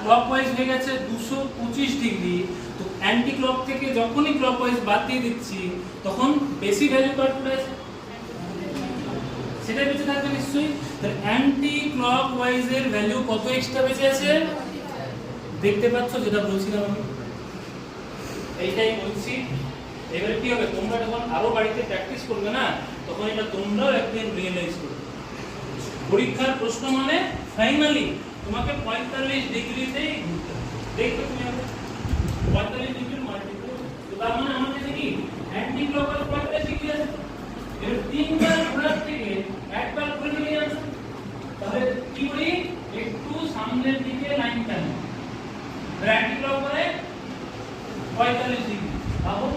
Clockwise হয়ে গেছে 225 degree, তো অ্যান্টি ক্লক থেকে যখনই ক্লকওয়াইজ বাদ দিয়ে দিচ্ছি তখন বেশি ভ্যালু কাটবে, সেটা বেঁচে থাকবে নিশ্চয়ই। তাহলে অ্যান্টি ক্লকওয়াইজ এর ভ্যালু কত এক্সট্রা বেঁচে আছে দেখতে পাচ্ছ, যেটা বলছিলাম আমি এইটাই বলছি। এবারে কি হবে, তোমরা যখন আরো বাড়িতে প্র্যাকটিস করবে না, তখন এটা তোমরাও একদিন রিয়েলাইজ করবে। পরীক্ষার প্রশ্ন মানে ফাইনালি তোমাকে 45 ডিগ্রিতেই ঘুরতে হবে। দেখবে তুমি 45 ডিগ্রির মাল্টিপল, তো তার মানে আমাদের কি অ্যান্টি ক্লকওয়াইজ 45 ডিগ্রি আছে। এবার তিনবার ঘোরার থেকে একবার ঘুরে নিয়ে আসো, তাহলে কি করি, একটু সামনের দিকে লাইন টানি, অ্যান্টি ক্লকওয়াইজ 45 ডিগ্রি, ভাবো